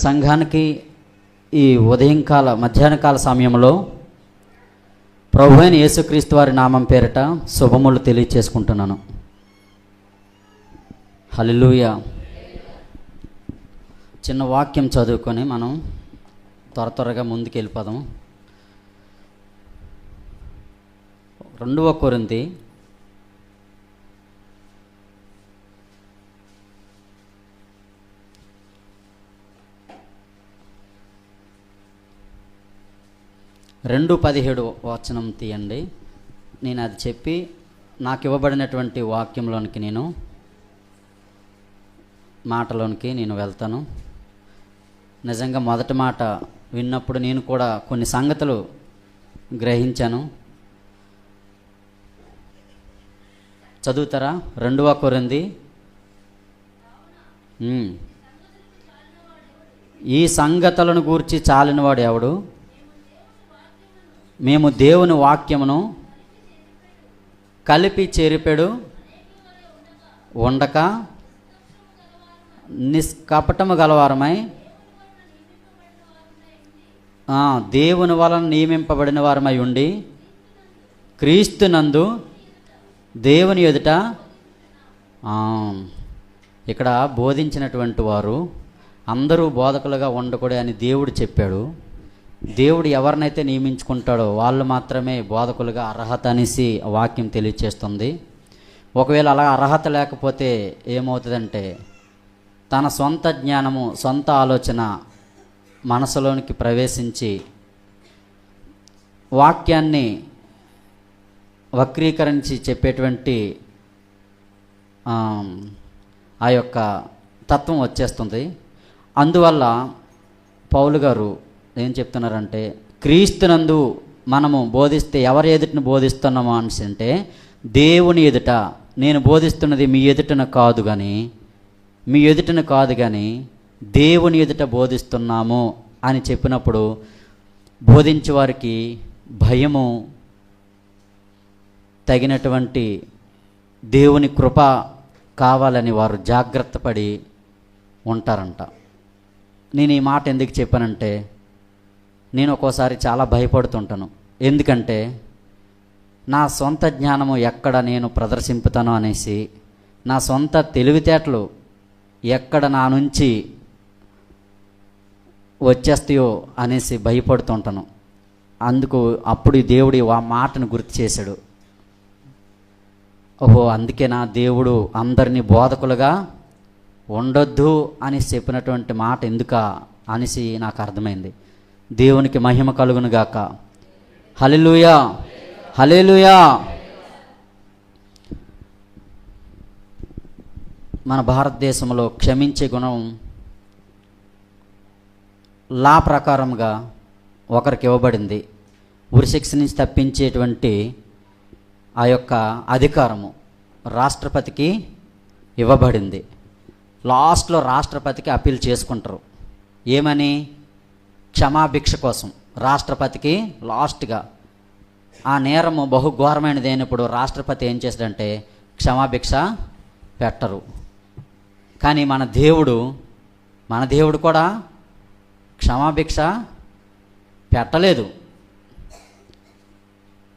సంఘానికి ఈ ఉదయంకాల మధ్యాహ్నకాల సమయంలో ప్రభువైన యేసుక్రీస్తు వారి నామం పేరిట శుభములు తెలియచేసుకుంటున్నాను. హల్లెలూయా. చిన్న వాక్యం చదువుకొని మనం త్వరగా ముందుకు వెళ్ళిపోదాం. 2వ కొరింథీ 2:17 వచనం తీయండి. నేను అది చెప్పి నాకు ఇవ్వబడినటువంటి వాక్యంలోనికి మాటలోనికి నేను వెళ్తాను. నిజంగా మొదటి మాట విన్నప్పుడు నేను కూడా కొన్ని సంగతులు గ్రహించాను. చదువుతారా? 2వ కొరింథీ. ఈ సంగతులను గూర్చి చాలినవాడు ఎవడు? మేము దేవుని వాక్యమును కలిపి చెరిపెడు ఉండక నిష్కపటము గలవారమై దేవుని వలన నియమింపబడిన వారమై ఉండి క్రీస్తునందు దేవుని ఎదుట ఇక్కడ బోధించినటువంటి వారు అందరూ బోధకులుగా ఉండకూడదు అని దేవుడు చెప్పాడు. దేవుడు ఎవరినైతే నియమించుకుంటాడో వాళ్ళు మాత్రమే బోధకులుగా అర్హత అనేసి వాక్యం తెలియచేస్తుంది. ఒకవేళ అలా అర్హత లేకపోతే ఏమవుతుందంటే తన సొంత జ్ఞానము, సొంత ఆలోచన మనసులోనికి ప్రవేశించి వాక్యాన్ని వక్రీకరించి చెప్పేటువంటి ఆ యొక్క తత్వం వచ్చేస్తుంది. అందువల్ల పౌలు గారు ఏం చెప్తున్నారంటే, క్రీస్తునందు మనము బోధిస్తే ఎవరి ఎదుటను బోధిస్తున్నామో అనేసి అంటే దేవుని ఎదుట, నేను బోధిస్తున్నది మీ ఎదుటను కాదు కానీ దేవుని ఎదుట బోధిస్తున్నాము అని చెప్పినప్పుడు బోధించే వారికి భయము, తగినటువంటి దేవుని కృప కావాలని వారు జాగ్రత్త పడి ఉంటారంట. నేను ఈ మాట ఎందుకు చెప్పానంటే, నేను ఒక్కోసారి చాలా భయపడుతుంటాను. ఎందుకంటే నా సొంత జ్ఞానము ఎక్కడ నేను ప్రదర్శింపుతానో అనేసి, నా సొంత తెలివితేటలు ఎక్కడ నా నుంచి వచ్చేస్తాయో అనేసి భయపడుతుంటాను. అందుకు అప్పుడు దేవుడు ఆ మాటను గుర్తు చేశాడు. ఓహో, అందుకే నా దేవుడు అందరినీ బోధకులుగా ఉండొద్దు అని చెప్పినటువంటి మాట ఎందుక అనేసి నాకు అర్థమైంది. దేవునికి మహిమ కలుగును గాక. హల్లెలూయా, హల్లెలూయా. మన భారతదేశంలో క్షమించే గుణం లా ప్రకారంగా ఒకరికి ఇవ్వబడింది. ఉరిశిక్ష నుంచి తప్పించేటువంటి ఆ యొక్క అధికారము రాష్ట్రపతికి ఇవ్వబడింది. లాస్ట్లో రాష్ట్రపతికి అప్పీల్ చేసుకుంటారు. ఏమని? క్షమాభిక్ష కోసం. రాష్ట్రపతికి లాస్ట్గా ఆ నేరము బహుఘోరమైనది అయినప్పుడు రాష్ట్రపతి ఏం చేస్తాడంటే క్షమాభిక్ష పెట్టరు. కానీ మన దేవుడు కూడా క్షమాభిక్ష పెట్టలేదు.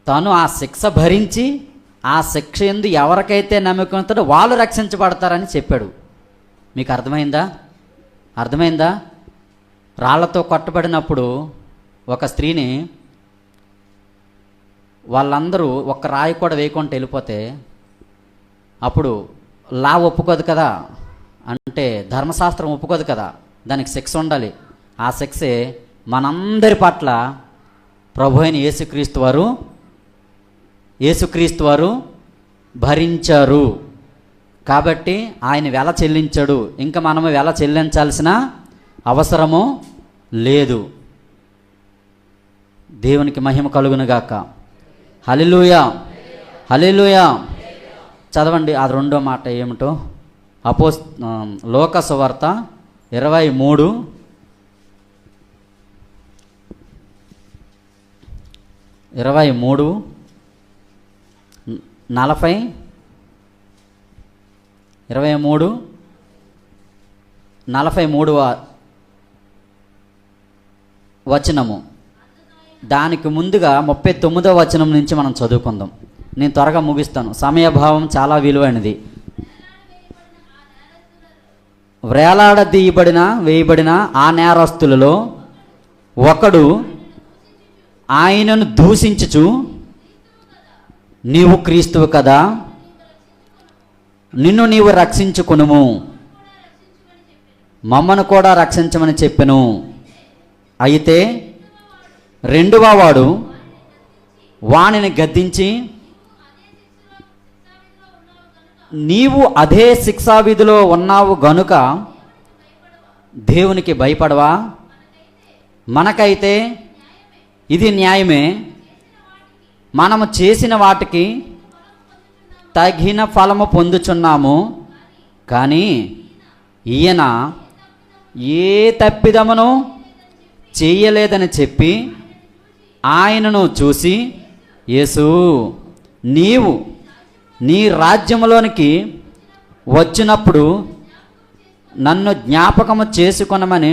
తను ఆ శిక్ష భరించి ఆ శిక్ష ఎందు ఎవరికైతే నమ్మకం ఉంటుందో వాళ్ళు రక్షించబడతారని చెప్పాడు. మీకు అర్థమైందా? రాళ్లతో కొట్టబడినప్పుడు ఒక స్త్రీని వాళ్ళందరూ ఒక్క రాయి కూడా వేయకుండా వెళ్ళిపోతే అప్పుడు లా ఒప్పుకోదు కదా, అంటే ధర్మశాస్త్రం ఒప్పుకోదు కదా, దానికి శిక్ష ఉండాలి. ఆ శిక్షే మనందరి పట్ల ప్రభు అయిన యేసుక్రీస్తు వారు భరించారు. కాబట్టి ఆయన వెల చెల్లించాడు. ఇంకా మనము వెల చెల్లించాల్సిన అవసరము లేదు. దేవునికి మహిమ కలుగును గాక. హల్లెలూయా, హల్లెలూయా. చదవండి అది 2వ మాట ఏమిటో. లోక సువార్త 23 40 23 43 వచనము. దానికి ముందుగా 39వ వచనం నుంచి మనం చదువుకుందాం. నేను త్వరగా ముగిస్తాను, సమయభావం చాలా విలువైనది. వేయబడిన ఆ నేరస్తులలో ఒకడు ఆయనను దూషించుచు, నీవు క్రీస్తువు కదా, నిన్ను నీవు రక్షించుకొనుము, మమ్మను కూడా రక్షించమని చెప్పెను. అయితే రెండవ వాడు వానిని గద్దించి, నీవు అదే శిక్షావిధిలో ఉన్నావు గనుక దేవునికి భయపడవా? మనకైతే ఇది న్యాయమే, మనము చేసిన వాటికి తగిన ఫలము పొందుచున్నాము. కానీ ఈయన ఏ తప్పిదమును చేయలేదని చెప్పి ఆయనను చూసి, యేసు, నీవు నీ రాజ్యములోనికి వచ్చినప్పుడు నన్ను జ్ఞాపకము చేసుకొనమని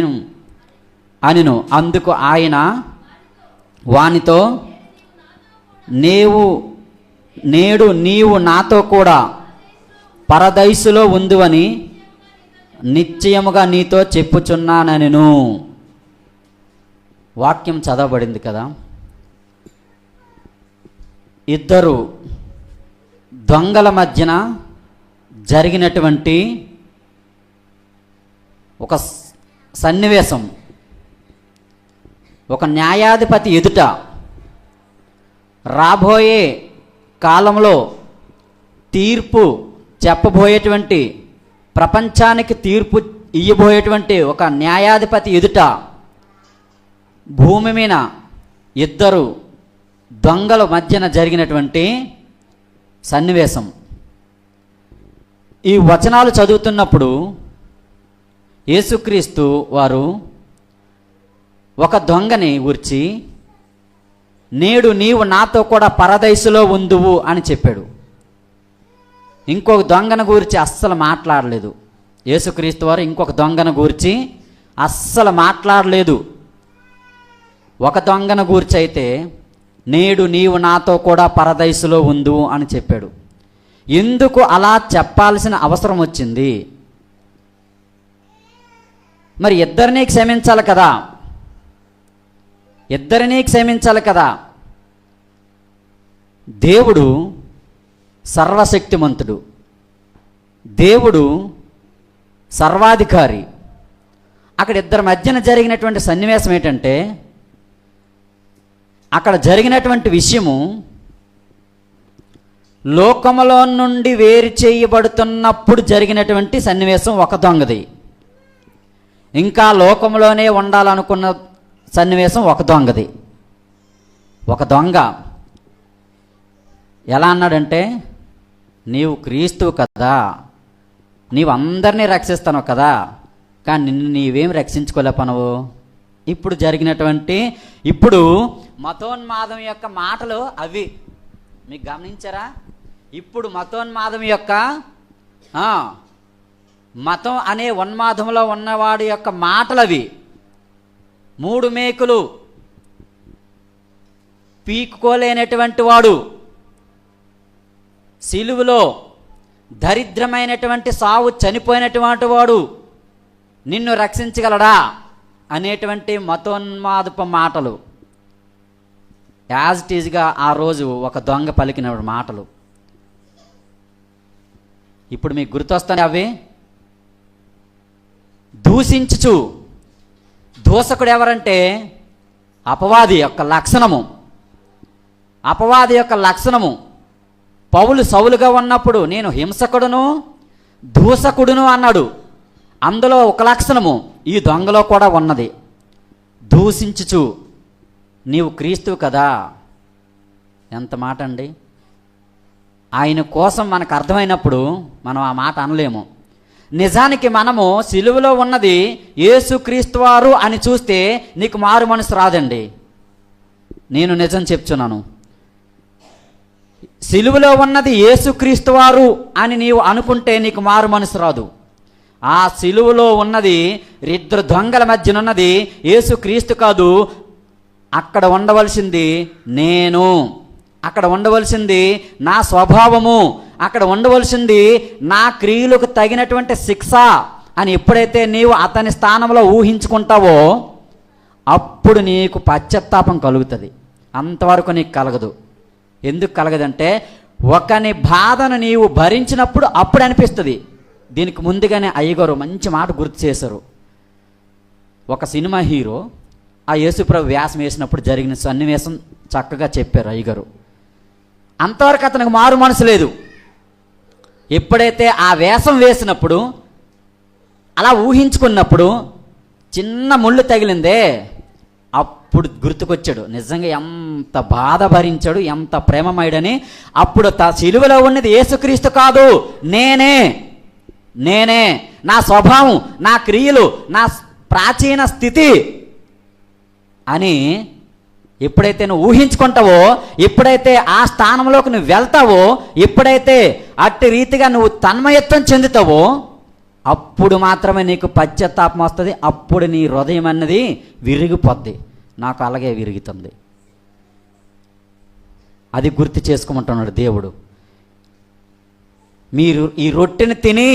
అనెను. అందుకు ఆయన వానితో, నేడు నీవు నాతో కూడా పరదైసులో ఉందువని నిశ్చయముగా నీతో చెప్పుచున్నానెను. వాక్యం చదవబడింది కదా. ఇద్దరు దొంగల మధ్యన జరిగినటువంటి ఒక సన్నివేశం, ఒక న్యాయాధిపతి ఎదుట రాబోయే కాలంలో తీర్పు చెప్పబోయేటువంటి, ప్రపంచానికి తీర్పు ఇయ్యబోయేటువంటి ఒక న్యాయాధిపతి ఎదుట భూమి మీద ఇద్దరు దొంగల మధ్యన జరిగినటువంటి సన్నివేశం. ఈ వచనాలు చదువుతున్నప్పుడు యేసుక్రీస్తు వారు ఒక దొంగని గురించి, నేడు నీవు నాతో కూడా పరదైసులో ఉందువు అని చెప్పాడు. ఇంకొక దొంగను గురించి అస్సలు మాట్లాడలేదు. యేసుక్రీస్తు వారు ఇంకొక దొంగను గురించి అస్సలు మాట్లాడలేదు. ఒక దొంగను గురించి అయితే, నేడు నీవు నాతో కూడా పరదైసులో ఉందువు అని చెప్పాడు. ఎందుకు అలా చెప్పాల్సిన అవసరం వచ్చింది? మరి ఇద్దరినీ క్షమించాలి కదా. దేవుడు సర్వశక్తిమంతుడు, దేవుడు సర్వాధికారి. అక్కడ ఇద్దరి మధ్యన జరిగినటువంటి సన్నివేశం ఏంటంటే, అక్కడ జరిగినటువంటి విషయము లోకములో నుండి వేరు చేయబడుతున్నప్పుడు జరిగినటువంటి సన్నివేశం ఒక దొంగది. ఇంకా లోకంలోనే ఉండాలనుకున్న సన్నివేశం ఒక దొంగది. ఒక దొంగ ఎలా అన్నాడంటే, నీవు క్రీస్తువు కదా, నీవు అందరినీ రక్షిస్తాను కదా, కానీ నిన్ను నీవేం రక్షించుకోలేపనవు. ఇప్పుడు మతోన్మాదం యొక్క మాటలు అవి మీకు గమనించారా? ఇప్పుడు మతోన్మాదం యొక్క మతం అనే ఉన్మాదంలో ఉన్నవాడి యొక్క మాటలు అవి. 3 మేకులు పీక్కోలేనటువంటి వాడు, సిలువలో దరిద్రమైనటువంటి సావు చనిపోయినటువంటి వాడు నిన్ను రక్షించగలడా అనేటువంటి మతోన్మాదపు మాటలు యాజ్ ఇట్ ఈజ్గా ఆ రోజు ఒక దొంగ పలికిన మాటలు ఇప్పుడు మీకు గుర్తొస్తాయి. అవి దూషించుచు, దూషకుడు ఎవరంటే అపవాది యొక్క లక్షణము. పౌలు సౌలుగా ఉన్నప్పుడు నేను హింసకుడును దూషకుడును అన్నాడు. అందులో ఒక లక్షణము ఈ దొంగలో కూడా ఉన్నది. దూషించుచు, నీవు క్రీస్తువు కదా. ఎంత మాట అండి! ఆయన కోసం మనకు అర్థమైనప్పుడు మనం ఆ మాట అనలేము. నిజానికి మనము సిలువలో ఉన్నది యేసుక్రీస్తు వారు అని చూస్తే నీకు మారు మనసు రాదండి. నేను నిజం చెప్తున్నాను. సిలువలో ఉన్నది యేసుక్రీస్తు వారు అని నీవు అనుకుంటే నీకు మారు మనసు రాదు. ఆ సిలువలో ఉన్నది, ఇద్దరు దొంగల మధ్యన ఉన్నది యేసుక్రీస్తు కాదు, అక్కడ ఉండవలసింది నేను, అక్కడ ఉండవలసింది నా స్వభావము, అక్కడ ఉండవలసింది నా క్రియలకు తగినటువంటి శిక్ష అని ఎప్పుడైతే నీవు అతని స్థానంలో ఊహించుకుంటావో అప్పుడు నీకు పశ్చాత్తాపం కలుగుతుంది. అంతవరకు నీకు కలగదు. ఎందుకు కలగదంటే ఒకని బాధను నీవు భరించినప్పుడు అప్పుడు అనిపిస్తుంది. దీనికి ముందుగానే అయ్యగారు మంచి మాట గుర్తు చేశారు. ఒక సినిమా హీరో ఆ యేసుప్రభు వేషం వేసినప్పుడు జరిగిన సన్నివేశం చక్కగా చెప్పారు అయ్యగారు. అంతవరకు అతనికి మారు మనసు లేదు. ఎప్పుడైతే ఆ వేషం వేసినప్పుడు అలా ఊహించుకున్నప్పుడు చిన్న ముళ్ళు తగిలిందే అప్పుడు గుర్తుకొచ్చాడు నిజంగా ఎంత బాధ భరించాడు, ఎంత ప్రేమమయుడని. అప్పుడు సిలువలో ఉన్నది యేసుక్రీస్తు కాదు, నేనే, నా స్వభావం, నా క్రియలు, నా ప్రాచీన స్థితి అని ఎప్పుడైతే నువ్వు ఊహించుకుంటావో, ఎప్పుడైతే ఆ స్థానంలోకి నువ్వు వెళ్తావో, ఎప్పుడైతే అట్టి రీతిగా నువ్వు తన్మయత్వం చెందుతావో అప్పుడు మాత్రమే నీకు పశ్చాత్తాపం వస్తుంది. అప్పుడు నీ హృదయం అన్నది విరిగిపోద్ది. నాకు అలాగే విరుగుతుంది. అది గుర్తు చేసుకోమంటున్నాడు దేవుడు. మీరు ఈ రొట్టెని తిని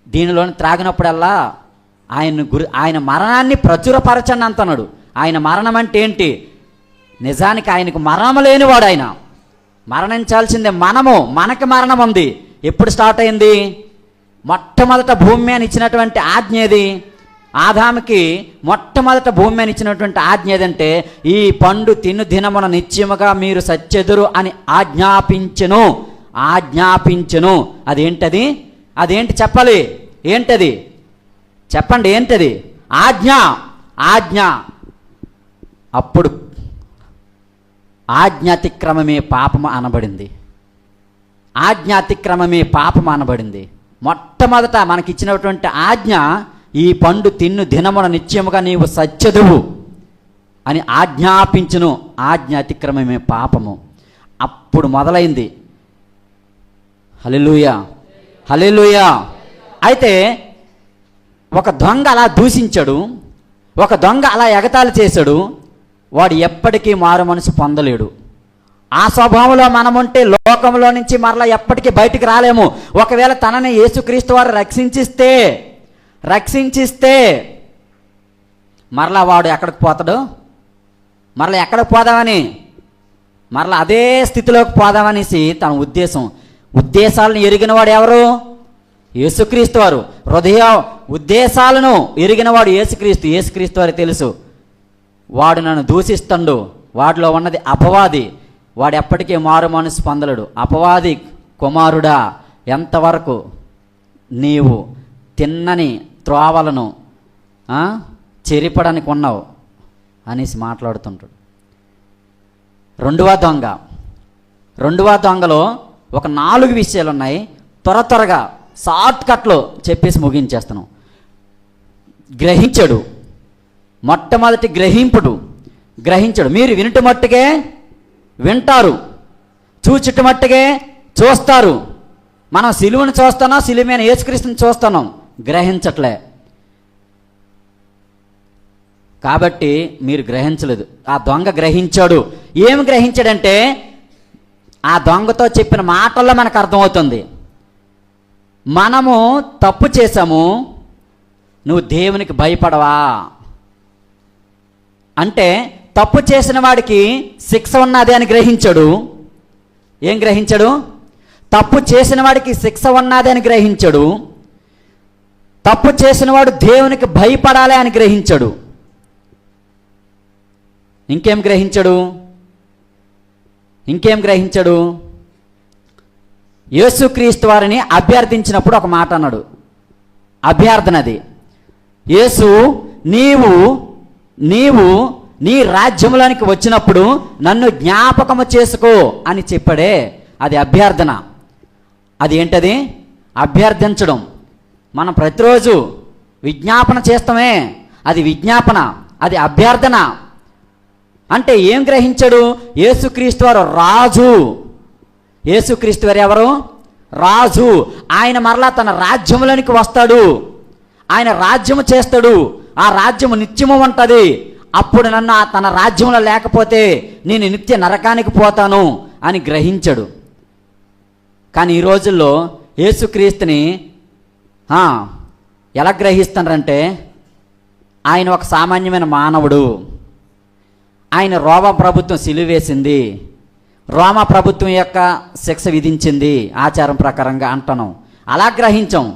దీనిలోని త్రాగినప్పుడల్లా ఆయన మరణాన్ని ప్రచురపరచండి అంటున్నాడు. ఆయన మరణం అంటే ఏంటి? నిజానికి ఆయనకు మరణం లేనివాడు. ఆయన మరణించాల్సిందే. మనకి మరణం ఉంది. ఎప్పుడు స్టార్ట్ అయింది? మొట్టమొదట భూమి మీద ఇచ్చినటువంటి ఆజ్ఞ ఏది? ఆదాముకి మొట్టమొదట భూమి మీద ఇచ్చినటువంటి ఆజ్ఞ ఏదంటే ఈ పండు తిను దినమున నిత్యముగా మీరు సచ్చెదురు అని ఆజ్ఞాపించెను. అదేంటి చెప్పాలి? ఏంటది చెప్పండి? ఏంటది? ఆజ్ఞ. అప్పుడు ఆజ్ఞాతిక్రమమే పాపము అనబడింది. మొట్టమొదట మనకిచ్చినటువంటి ఆజ్ఞ ఈ పండు తిన్ను దినమున నిత్యముగా నీవు సత్యదువు అని ఆజ్ఞాపించును. ఆజ్ఞ అతిక్రమమే పాపము. అప్పుడు మొదలైంది. హల్లెలూయా. అయితే ఒక దొంగ అలా దూషించాడు, ఒక దొంగ అలా ఎగతాళి చేశాడు. వాడు ఎప్పటికీ మారు మనసు పొందలేడు. ఆ స్వభావంలో మనముంటే లోకంలో నుంచి మరలా ఎప్పటికీ బయటికి రాలేము. ఒకవేళ తనని యేసుక్రీస్తు వారు రక్షించిస్తే మరలా వాడు ఎక్కడికి పోతాడు? మరలా ఎక్కడికి పోదామని, మరలా అదే స్థితిలోకి పోదామనేసి తన ఉద్దేశాలను ఎరిగినవాడు ఎవరు? యేసుక్రీస్తు వారు. హృదయ ఉద్దేశాలను ఎరిగినవాడు యేసుక్రీస్తు వారికి తెలుసు. వాడు నన్ను దూషిస్తుండు, వాడిలో ఉన్నది అపవాది, వాడు ఎప్పటికీ మారు మనసు పొందలేడు. అపవాది కుమారుడా, ఎంతవరకు నీవు తిన్నని త్రోవలను చెరిపడానికి ఉన్నావు అనేసి మాట్లాడుతుంటాడు. రెండవ దొంగలో ఒక 4 విషయాలు ఉన్నాయి. త్వరగా షార్ట్ కట్లో చెప్పేసి ముగించేస్తాను. గ్రహించాడు. మొట్టమొదటి గ్రహించడు. మీరు వినుట మట్టుకే వింటారు, చూచుట మట్టుకే చూస్తారు. మనం సిలువను చూస్తున్నాం, సిలువైన యేసుక్రీస్తుని చూస్తున్నాం, గ్రహించట్లే. కాబట్టి మీరు గ్రహించలేదు. ఆ దొంగ గ్రహించాడు. ఏమి గ్రహించాడంటే ఆ దొంగతో చెప్పిన మాటల్లో మనకు అర్థమవుతుంది. మనము తప్పు చేశాము, నువ్వు దేవునికి భయపడవా అంటే తప్పు చేసిన వాడికి శిక్ష ఉన్నది అని గ్రహించాడు. ఏం గ్రహించాడు? తప్పు చేసిన వాడికి శిక్ష ఉన్నది అని గ్రహించాడు. తప్పు చేసిన వాడు దేవునికి భయపడాలి అని గ్రహించాడు. ఇంకేం గ్రహించాడు? యేసుక్రీస్తు వారిని అభ్యర్థించినప్పుడు ఒక మాట అన్నాడు. అభ్యర్థనది, యేసు నీవు నీ రాజ్యంలోనికి వచ్చినప్పుడు నన్ను జ్ఞాపకము చేసుకో అని చెప్పాడే, అది అభ్యర్థన. అది ఏంటది? అభ్యర్థించడం. మనం ప్రతిరోజు విజ్ఞాపన చేస్తామే, అది విజ్ఞాపన, అది అభ్యర్థన. అంటే ఏం గ్రహించాడు? యేసుక్రీస్తు వారు రాజు. యేసుక్రీస్తు వారు ఎవరు? రాజు. ఆయన మరలా తన రాజ్యంలోనికి వస్తాడు. ఆయన రాజ్యము చేస్తాడు. ఆ రాజ్యము నిత్యము ఉంటుంది. అప్పుడు నన్ను తన రాజ్యంలో లేకపోతే నేను నిత్య నరకానికి పోతాను అని గ్రహించాడు. కానీ ఈ రోజుల్లో యేసుక్రీస్తుని ఎలా గ్రహిస్తారంటే, ఆయన ఒక సామాన్యమైన మానవుడు, ఆయన రోమా ప్రభుత్వం సిలువేసింది, రోమా ప్రభుత్వం యొక్క శిక్ష విధించింది ఆచారం ప్రకారంగా అంటున్నాం, అలా గ్రహించాం.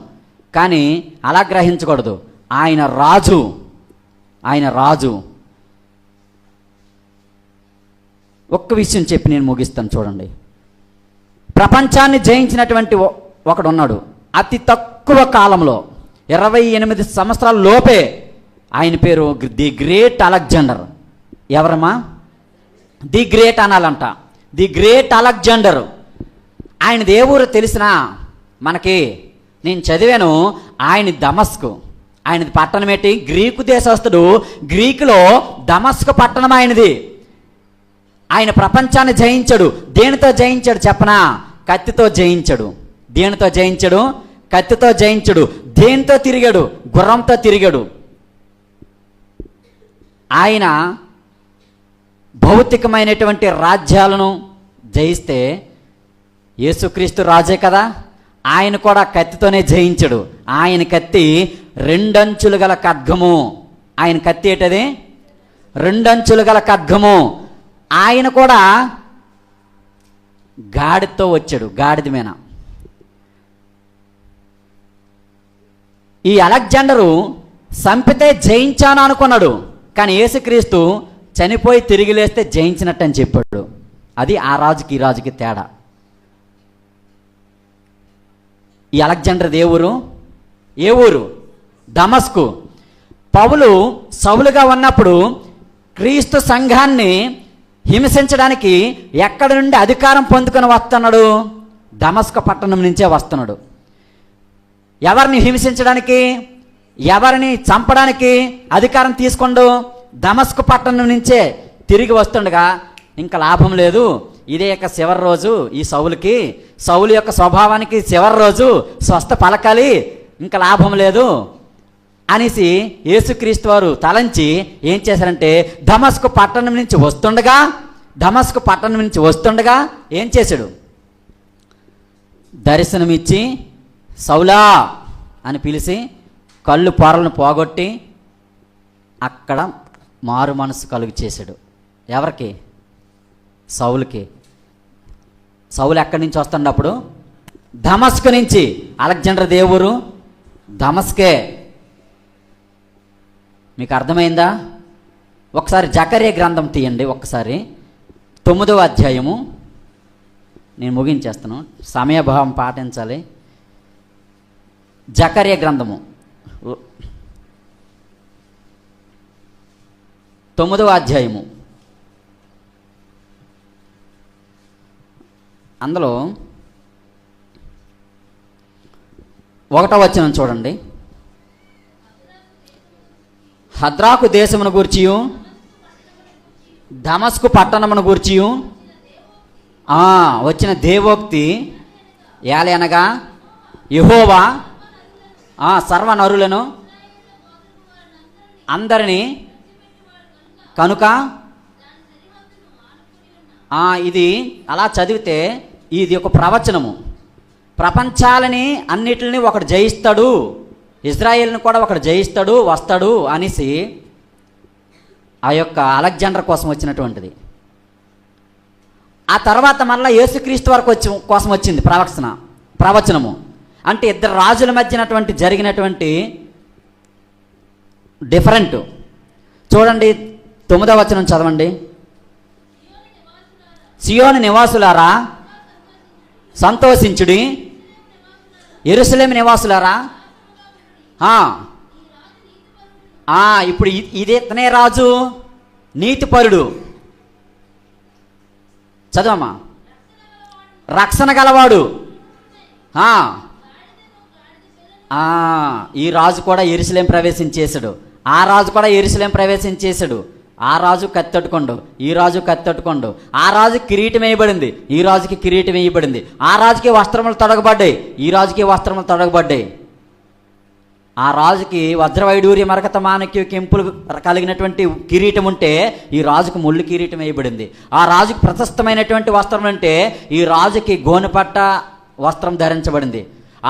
కానీ అలా గ్రహించకూడదు. ఆయన రాజు, ఆయన రాజు. ఒక్క విషయం చెప్పి నేను ముగిస్తాను చూడండి. ప్రపంచాన్ని జయించినటువంటి ఒకడు ఉన్నాడు. అతి తక్కువ కాలంలో 28 సంవత్సరాల లోపే. ఆయన పేరు ది గ్రేట్ అలెగ్జాండర్. ఎవరమ్మా? ది గ్రేట్ అనాలంట. The great Alexander. ఆయనది ఏ ఊరు తెలిసినా మనకి, నేను చదివాను, ఆయన దమస్కు. ఆయనది పట్టణం ఏంటి? గ్రీకు దేశస్తుడు. గ్రీకులో దమస్కు పట్టణం ఆయనది. ఆయన ప్రపంచాన్ని జయించాడు. దేనితో జయించాడు చెప్పనా? కత్తితో జయించాడు. దేనితో జయించాడు? కత్తితో జయించాడు. దేనితో తిరిగాడు? గుర్రంతో తిరిగాడు. ఆయన భౌతికమైనటువంటి రాజ్యాలను జయిస్తే యేసుక్రీస్తు రాజే కదా, ఆయన కూడా కత్తితోనే జయించాడు. ఆయన కత్తి 2 అంచులు గల ఖడ్గము. ఆయన కత్తి ఏంటది? 2 అంచులు గల ఖడ్గము. ఆయన కూడా గాడిదతో వచ్చాడు, గాడిద మీద. ఈ అలెగ్జాండరు సంపితే జయించాను అనుకున్నాడు. కానీ యేసుక్రీస్తు చనిపోయి తిరిగి లేస్తే జయించినట్టు అని చెప్పాడు. అది ఆ రాజుకి ఈ రాజుకి తేడా. ఈ అలెగ్జాండర్ ఏ ఊరు? ఏ ఊరు? దమస్కు. పౌలు సౌలుగా ఉన్నప్పుడు క్రీస్తు సంఘాన్ని హింసించడానికి ఎక్కడి నుండి అధికారం పొందుకొని వస్తున్నాడు? దమస్కు పట్టణం నుంచే వస్తున్నాడు. ఎవరిని హింసించడానికి, ఎవరిని చంపడానికి అధికారం తీసుకొండు? దమస్కు పట్టణం నుంచే. తిరిగి వస్తుండగా ఇంకా లాభం లేదు, ఇదే యొక్క చివరి రోజు ఈ సౌలుకి, సౌలు యొక్క స్వభావానికి చివరి రోజు, స్వస్థ పలకాలి, ఇంకా లాభం లేదు అనేసి యేసుక్రీస్తు వారు తలంచి ఏం చేశారంటే, దమస్కు పట్టణం నుంచి వస్తుండగా ఏం చేశాడు? దర్శనమిచ్చి సౌలా అని పిలిచి కళ్ళు పొరలను పోగొట్టి అక్కడ మారు మనసు కలుగు చేశాడు. ఎవరికి? సౌలుకి. సౌలు ఎక్కడి నుంచి వస్తున్నప్పుడు? దమస్కు నుంచి. అలెగ్జాండర్ దేవురు దమస్కే. మీకు అర్థమైందా? ఒకసారి జకర్యా గ్రంథం తీయండి, ఒక్కసారి 9వ అధ్యాయము. నేను ముగించేస్తాను, సమయభావం పాటించాలి. జకర్యా గ్రంథము 9వ అధ్యాయము. అందులో 1వ వచనం చూడండి. హద్రాకు దేశమును గూర్చియు దమస్కు పట్టణమును గూర్చియు వచ్చిన దేవోక్తి ఏలనగా, యెహోవా సర్వనరులను అందరినీ కనుక, ఇది అలా చదివితే ఇది ఒక ప్రవచనము. ప్రపంచాలని అన్నిటిని ఒకడు జయిస్తాడు, ఇజ్రాయేల్ని కూడా ఒకడు జయిస్తాడు, వస్తాడు అనేసి ఆ యొక్క అలెగ్జాండర్ కోసం వచ్చినటువంటిది. ఆ తర్వాత మళ్ళీ యేసుక్రీస్తు వరకు కోసం వచ్చింది ప్రవచనము. అంటే ఇద్దరు రాజుల మధ్యనటువంటి జరిగినటువంటి డిఫరెంట్. చూడండి 9వ వచనం చదవండి. సియోను నివాసులారా సంతోషించుడి, యెరూషలేము నివాసులారా. ఇప్పుడు ఇతనే రాజు, నీతిపరుడు. చదవమ్మా. రక్షణ గలవాడు. ఈ రాజు కూడా యెరూషలేము ప్రవేశించేశాడు, ఆ రాజు కూడా యెరూషలేము ప్రవేశించేశాడు. ఆ రాజు కత్తెట్టుకోండు, ఈ రాజు కత్తెట్టుకోండు. ఆ రాజు కిరీటం వేయబడింది, ఈ రాజుకి కిరీటం వేయబడింది. ఆ రాజుకి వస్త్రములు తొడగబడ్డాయి, ఈ రాజుకి వస్త్రములు తొడగబడ్డాయి. ఆ రాజుకి వజ్రవైడూర్య మరకత మాణిక్య కెంపులు కలిగినటువంటి కిరీటం ఉంటే ఈ రాజుకు ముళ్ళు కిరీటం వేయబడింది. ఆ రాజుకు ప్రశస్తమైనటువంటి వస్త్రం అంటే ఈ రాజుకి గోనెపట్ట వస్త్రం ధరించబడింది.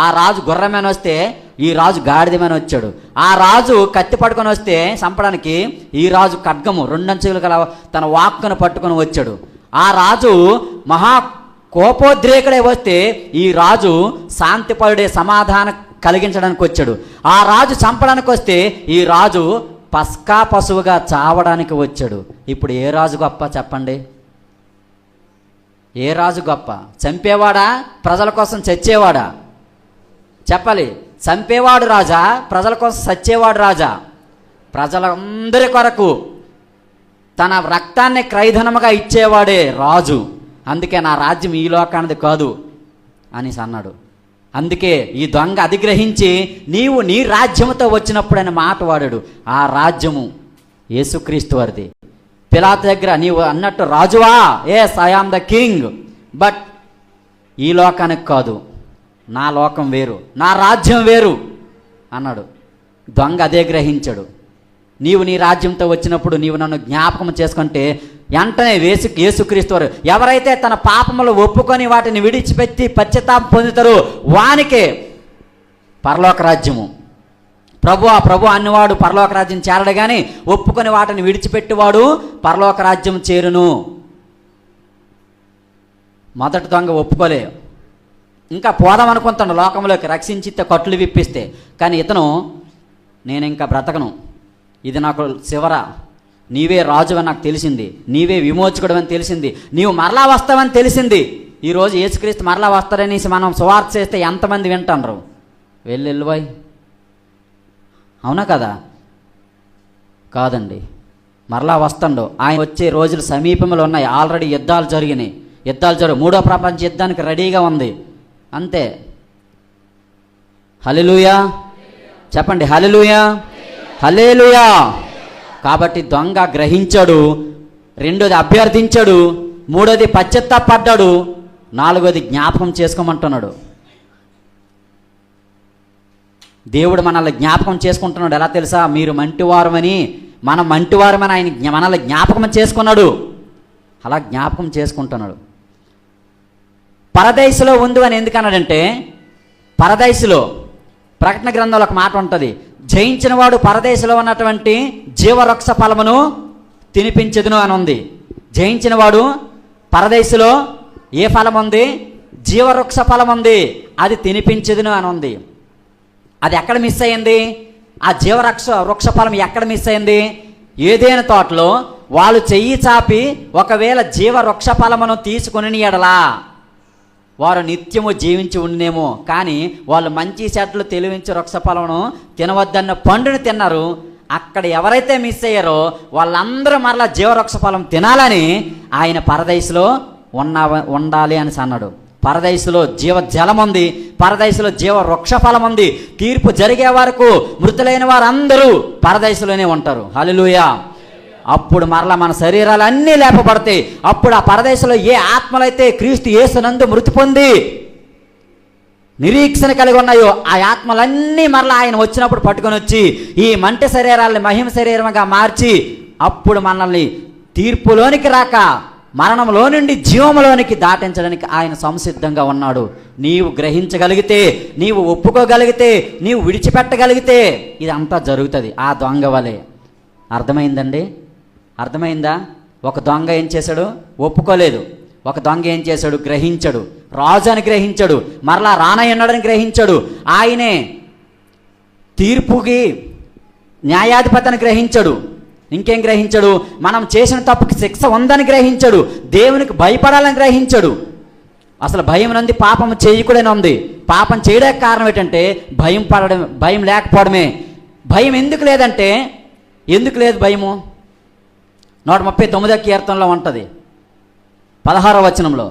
ఆ రాజు గుర్రమైన వస్తే ఈ రాజు గాడిదమైన వచ్చాడు. ఆ రాజు కత్తి పట్టుకొని వస్తే చంపడానికి ఈ రాజు ఖడ్గము 2 అంచులు గల తన వాక్కును పట్టుకొని వచ్చాడు. ఆ రాజు మహా కోపోద్రేకుడై వస్తే ఈ రాజు శాంతిపరుడే సమాధానం కలిగించడానికి వచ్చాడు. ఆ రాజు చంపడానికి వస్తే ఈ రాజు పస్కా పశువుగా చావడానికి వచ్చాడు. ఇప్పుడు ఏ రాజు గొప్ప చెప్పండి? ఏ రాజు గొప్ప? చంపేవాడా, ప్రజల కోసం చచ్చేవాడా? చెప్పాలి. చంపేవాడు రాజా, ప్రజల కోసం చచ్చేవాడు రాజా? ప్రజలందరి కొరకు తన రక్తాన్ని క్రైధనముగా ఇచ్చేవాడే రాజు. అందుకే నా రాజ్యం ఈ లోకానిది కాదు అనేసి అన్నాడు. అందుకే ఈ దొంగ అధిగ్రహించి నీవు నీ రాజ్యముతో వచ్చినప్పుడు అని మాట వాడాడు. ఆ రాజ్యము యేసుక్రీస్తు వారిది. పిలాతు దగ్గర నీవు అన్నట్టు రాజువా, yes I am the king, but ఈ లోకానికి కాదు, నా లోకం వేరు, నా రాజ్యం వేరు అన్నాడు. దొంగ అదే గ్రహించాడు. నీవు నీ రాజ్యంతో వచ్చినప్పుడు నీవు నన్ను జ్ఞాపకం చేసుకుంటే వెంటనే యేసుక్రీస్తు వారు ఎవరైతే తన పాపములు ఒప్పుకొని వాటిని విడిచిపెట్టి పశ్చాత్తాపం పొందుతారో వానికే పరలోక రాజ్యము. ప్రభు అన్నవాడు పరలోక రాజ్యం చేరడు, కానీ ఒప్పుకొని వాటిని విడిచిపెట్టేవాడు పరలోక రాజ్యం చేరును. మొదటి దొంగ ఒప్పుకోలే, ఇంకా పోదాం అనుకుంటాను లోకంలోకి, రక్షించితే కట్లు విప్పిస్తే. కానీ ఇతను నేను ఇంకా బ్రతకను, ఇది నాకు చివర, నీవే రాజు అని నాకు తెలిసింది, నీవే విమోచకుడు అని తెలిసింది, నీవు మరలా వస్తావని తెలిసింది. ఈరోజు యేసుక్రీస్తు మరలా వస్తారనేసి మనం సువార్త చేస్తే ఎంతమంది వింటారు? వెళ్ళిపోయి అవునా కదా? కాదండి, మరలా వస్తాడు. ఆయన వచ్చే రోజులు సమీపంలో ఉన్నాయి. ఆల్రెడీ యుద్ధాలు జరిగినాయి. మూడో ప్రపంచ యుద్ధానికి రెడీగా ఉంది. అంతే. హల్లెలూయా చెప్పండి, హల్లెలూయా, హల్లెలూయా. కాబట్టి దొంగ గ్రహించాడు, రెండోది అభ్యర్థించాడు, మూడోది పశ్చాత్తాపడ్డాడు, నాలుగోది జ్ఞాపకం చేసుకోమంటున్నాడు. దేవుడు మనల్ని జ్ఞాపకం చేసుకుంటున్నాడు. ఎలా తెలుసా? మీరు మంటివారమని, మనం మంటివారమని ఆయన మనల్ని జ్ఞాపకం చేసుకున్నాడు. అలా జ్ఞాపకం చేసుకుంటున్నాడు. పరదైసులో ఉంది అని ఎందుకన్నాడంటే, పరదైసులో ప్రకటన గ్రంథంలో ఒక మాట ఉంటుంది, జయించిన వాడు పరదేశంలో ఉన్నటువంటి జీవవృక్ష ఫలమును తినిపించదును అని ఉంది. జయించిన వాడు పరదేశంలో ఏ ఫలం ఉంది? జీవవృక్ష ఫలం ఉంది, అది తినిపించదును అని ఉంది. అది ఎక్కడ మిస్ అయింది? ఆ వృక్ష ఫలం ఎక్కడ మిస్ అయింది? ఏదైనా తోటలో వాళ్ళు చెయ్యి చాపి ఒకవేళ జీవవృక్ష ఫలమును తీసుకుని ఎడలా వారు నిత్యము జీవించి ఉండేమో, కానీ వాళ్ళు మంచి చెడ్డలు తెలివించి వృక్షఫలమును తినవద్దన్న పండుని తిన్నారు. అక్కడ ఎవరైతే మిస్ అయ్యారో వాళ్ళందరూ మరలా జీవవృక్ష ఫలం తినాలని ఆయన పరదైసులో ఉండాలి అని అన్నాడు. పరదైసులో జీవ జలం ఉంది, పరదైసులో జీవ వృక్ష ఫలం ఉంది. తీర్పు జరిగే వరకు మృతులైన వారందరూ పరదైసులోనే ఉంటారు. హల్లెలూయా. అప్పుడు మరలా మన శరీరాలు అన్నీ లేపబడతాయి. అప్పుడు ఆ పరదేశంలో ఏ ఆత్మలైతే క్రీస్తు యేసునందు మృతి పొంది నిరీక్షణ కలిగి ఉన్నాయో ఆ ఆత్మలన్నీ మరలా ఆయన వచ్చినప్పుడు పట్టుకొని వచ్చి ఈ మంటి శరీరాలని మహిమ శరీరంగా మార్చి అప్పుడు మనల్ని తీర్పులోనికి రాక మరణంలో నుండి జీవములోనికి దాటించడానికి ఆయన సంసిద్ధంగా ఉన్నాడు. నీవు గ్రహించగలిగితే, నీవు ఒప్పుకోగలిగితే, నీవు విడిచిపెట్టగలిగితే ఇదంతా జరుగుతుంది ఆ దొంగ వలె. అర్థమైందండి? అర్థమైందా? ఒక దొంగ ఏం చేశాడు? ఒప్పుకోలేదు. ఒక దొంగ ఏం చేశాడు? గ్రహించాడు. రాజు అని గ్రహించాడు, మరలా రానయ్యన్నాడని గ్రహించాడు. ఆయనే తీర్పుకి న్యాయాధిపతి అని గ్రహించాడు. ఇంకేం గ్రహించాడు? మనం చేసిన తప్పుకి శిక్ష ఉందని గ్రహించాడు. దేవునికి భయపడాలని గ్రహించాడు. అసలు భయం నుండి పాపం చేయకూడని ఉంది. పాపం చేయడానికి కారణం ఏంటంటే భయం లేకపోవడమే. భయం ఎందుకు లేదంటే, ఎందుకు లేదు భయము? 139వ కీర్తనలో ఉంటుంది 16వ వచనంలో,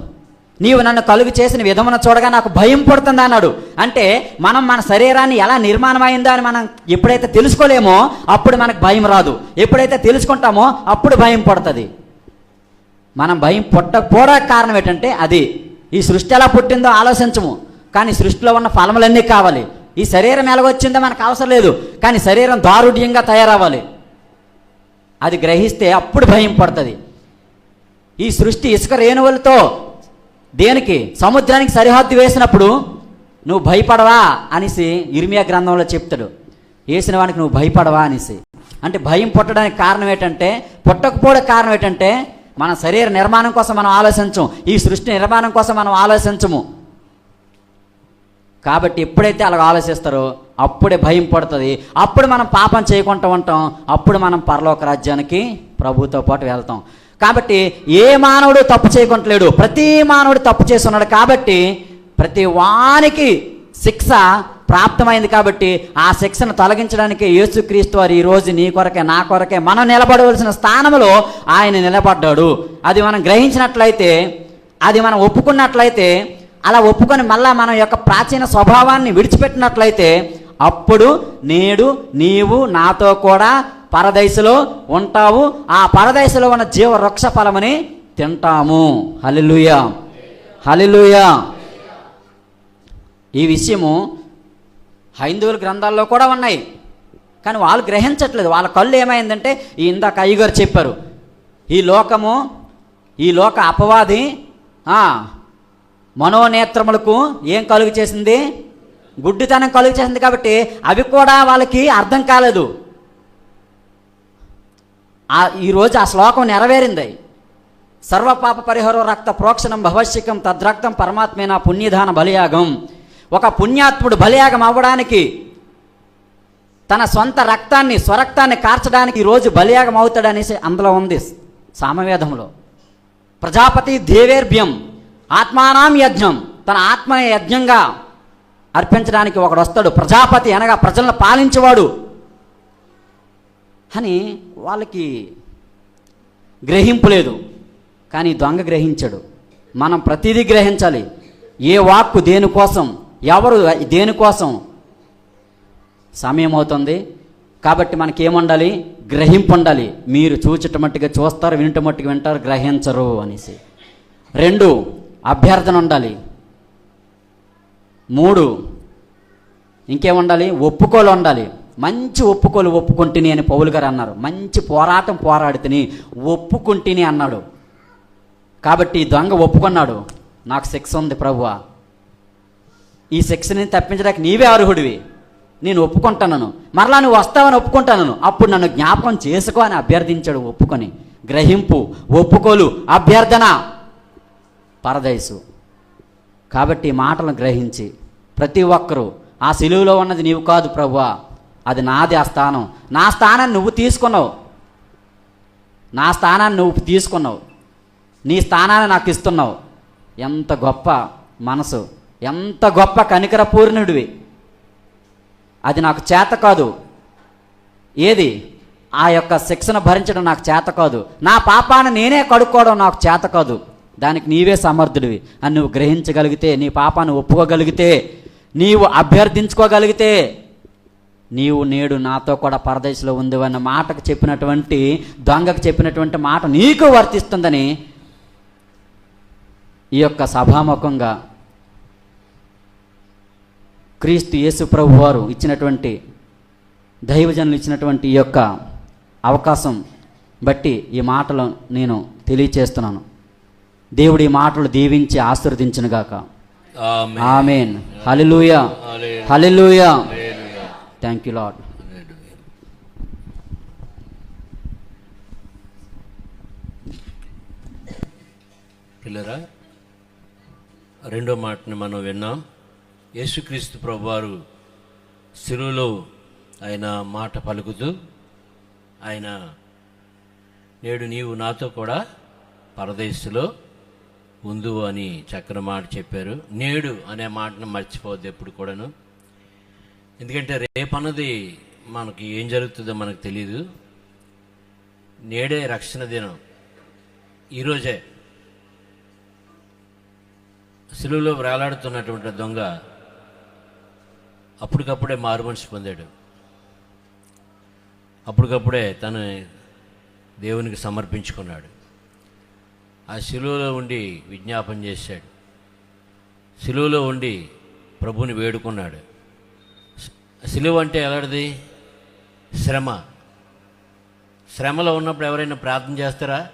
నీవు నన్ను కలుగు చేసిన విధమున చూడగా నాకు భయం పుడుతుంది అన్నాడు. అంటే మనం మన శరీరాన్ని ఎలా నిర్మాణమైందో అని మనం ఎప్పుడైతే తెలుసుకోలేమో అప్పుడు మనకు భయం రాదు. ఎప్పుడైతే తెలుసుకుంటామో అప్పుడు భయం పుడుతుంది. మనం భయం పుట్టకపోవడానికి కారణం ఏంటంటే అది ఈ సృష్టి ఎలా పుట్టిందో ఆలోచించము, కానీ సృష్టిలో ఉన్న ఫలములన్నీ కావాలి. ఈ శరీరం ఎలాగొచ్చిందో మనకు అవసరం లేదు, కానీ శరీరం దారుఢ్యంగా తయారవ్వాలి. అది గ్రహిస్తే అప్పుడు భయం పడుతుంది. ఈ సృష్టి ఇసుక రేణువులతో దేనికి సముద్రానికి సరిహద్దు వేసినప్పుడు నువ్వు భయపడవా అనేసి ఇర్మియా గ్రంథంలో చెప్తాడు. వేసిన వానికి నువ్వు భయపడవా అనేసి. అంటే భయం పుట్టడానికి కారణం ఏంటంటే, పుట్టకపోవడానికి కారణం ఏంటంటే మన శరీర నిర్మాణం కోసం మనం ఆలోచించము, ఈ సృష్టి నిర్మాణం కోసం మనం ఆలోచించము. కాబట్టి ఎప్పుడైతే అలాగ ఆలోచిస్తారో అప్పుడే భయం పడుతుంది, అప్పుడు మనం పాపం చేయకుండా ఉంటాం, అప్పుడు మనం పరలోక రాజ్యానికి ప్రభువుతో పాటు వెళ్తాం. కాబట్టి ఏ మానవుడు తప్పు చేయకుంటలేడు, ప్రతి మానవుడు తప్పు చేస్తున్నాడు. కాబట్టి ప్రతి వానికి శిక్ష ప్రాప్తమైంది. కాబట్టి ఆ శిక్షను తొలగించడానికి యేసుక్రీస్తు వారు ఈరోజు నీ కొరకే నా కొరకే మనం నిలబడవలసిన స్థానంలో ఆయన నిలబడ్డాడు. అది మనం గ్రహించినట్లయితే, అది మనం ఒప్పుకున్నట్లయితే, అలా ఒప్పుకొని మళ్ళా మన యొక్క ప్రాచీన స్వభావాన్ని విడిచిపెట్టినట్లయితే అప్పుడు నేడు నీవు నాతో కూడా పరదైసులో ఉంటావు, ఆ పరదైసులో ఉన్న జీవ వృక్ష ఫలమని తింటాము. హల్లెలూయా, హల్లెలూయా. ఈ విషయము హైందవుల గ్రంథాల్లో కూడా ఉన్నాయి, కానీ వాళ్ళు గ్రహించట్లేదు. వాళ్ళ కళ్ళు ఏమైందంటే, ఇందాక అయ్యగారు చెప్పారు, ఈ లోక అపవాది మనోనేత్రములకు ఏం కలుగు చేసింది? గుడ్డితనం కలుగు చేసింది. కాబట్టి అవి కూడా వాళ్ళకి అర్థం కాలేదు. ఈరోజు ఆ శ్లోకం నెరవేరింది. సర్వపాప పరిహారో రక్త ప్రోక్షణం భవశ్యకం తద్రక్తం పరమాత్మేన పుణ్యదాన బలియాగం. ఒక పుణ్యాత్ముడు బలియాగం అవ్వడానికి, తన సొంత రక్తాన్ని స్వరక్తాన్ని కార్చడానికి ఈరోజు బలియాగం అవుతాడనేసి అందులో ఉంది సామవేదంలో. ప్రజాపతి దేవేర్భ్యం ఆత్మానాం యజ్ఞం, తన ఆత్మ యజ్ఞంగా అర్పించడానికి ఒకడు వస్తాడు. ప్రజాపతి అనగా ప్రజలను పాలించేవాడు అని వాళ్ళకి గ్రహింపు లేదు, కానీ దొంగ గ్రహించాడు. మనం ప్రతిదీ గ్రహించాలి. ఏ వాక్కు దేనికోసం, ఎవరు దేనికోసం. సమయం అవుతుంది కాబట్టి మనకేముండాలి? గ్రహింపు ఉండాలి. మీరు చూచట మట్టుగా చూస్తారు, వినట మట్టుగా వింటారు, గ్రహించరు అనేసి. 2 అభ్యర్థన ఉండాలి. 3 ఇంకేముండాలి? ఒప్పుకోలు ఉండాలి. మంచి ఒప్పుకోలు ఒప్పుకుంటుని అని పౌలు గారు అన్నారు. మంచి పోరాటం పోరాడితిని ఒప్పుకుంటుని అన్నాడు. కాబట్టి దొంగ ఒప్పుకున్నాడు, నాకు శిక్ష ఉంది ప్రభువా, ఈ శిక్షని తప్పించడానికి నీవే అర్హుడివి, నేను ఒప్పుకుంటాను, మరలా నువ్వు వస్తావని ఒప్పుకుంటాను, అప్పుడు నన్ను జ్ఞాపకం చేసుకో అని అభ్యర్థించాడు. ఒప్పుకొని గ్రహింపు, ఒప్పుకోలు, అభ్యర్థన, పరదైసు. కాబట్టి మాటలను గ్రహించి ప్రతి ఒక్కరూ ఆ సిలువలో ఉన్నది నీవు కాదు ప్రభువా, అది నాది, ఆ స్థానం, నా స్థానాన్ని నువ్వు తీసుకున్నావు, నా స్థానాన్ని నువ్వు తీసుకున్నావు, నీ స్థానాన్ని నాకు ఇస్తున్నావు. ఎంత గొప్ప మనసు, ఎంత గొప్ప కనికరపూర్ణుడివి. అది నాకు చేత కాదు. ఏది? ఆ యొక్క శిక్షను భరించడం నాకు చేత కాదు, నా పాపాన్ని నేనే కడుక్కోవడం నాకు చేత కాదు, దానికి నీవే సమర్థుడివి అని నువ్వు గ్రహించగలిగితే, నీ పాపాన్ని ఒప్పుకోగలిగితే, నీవు అభ్యర్థించుకోగలిగితే, నీవు నేడు నాతో కూడా పరదేశంలో ఉంది అన్న మాటకు చెప్పినటువంటి దొంగకు చెప్పినటువంటి మాట నీకు వర్తిస్తుందని ఈ యొక్క సభాముఖంగా క్రీస్తు యేసు ప్రభు వారు ఇచ్చినటువంటి, దైవజనులు ఇచ్చినటువంటి ఈ యొక్క అవకాశం బట్టి ఈ మాటలు నేను తెలియచేస్తున్నాను. దేవుడి ఈ మాటలు దీవించి ఆశీర్వదించునుగాక. ఆమేన్. హల్లెలూయా, హల్లెలూయా. Thank you Lord. పిల్లరా, రెండో మాటని మనం విన్నాం. యేసుక్రీస్తు ప్రభువారు శిలువలో ఆయన మాట పలుకుతూ, ఆయన నేడు నీవు నాతో కూడా పరదేశంలో ఉందు అని చక్కని మాట చెప్పారు. నేడు అనే మాటను మర్చిపోవద్దు ఎప్పుడు కూడాను. ఎందుకంటే రేపన్నది మనకి ఏం జరుగుతుందో మనకు తెలియదు. నేడే రక్షణ దినం, ఈరోజే. శిలువలో వేలాడుతున్నటువంటి దొంగ అప్పటికప్పుడే మారుమనిషి పొందాడు. అప్పటికప్పుడే తను దేవునికి సమర్పించుకున్నాడు. ఆ శిలువలో ఉండి విజ్ఞాపన చేశాడు, శిలువలో ఉండి ప్రభుని వేడుకున్నాడు. సిలువ అంటే ఎలాంటిది? శ్రమ. శ్రమలో ఉన్నప్పుడు ఎవరైనా ప్రార్థన చేస్తారా?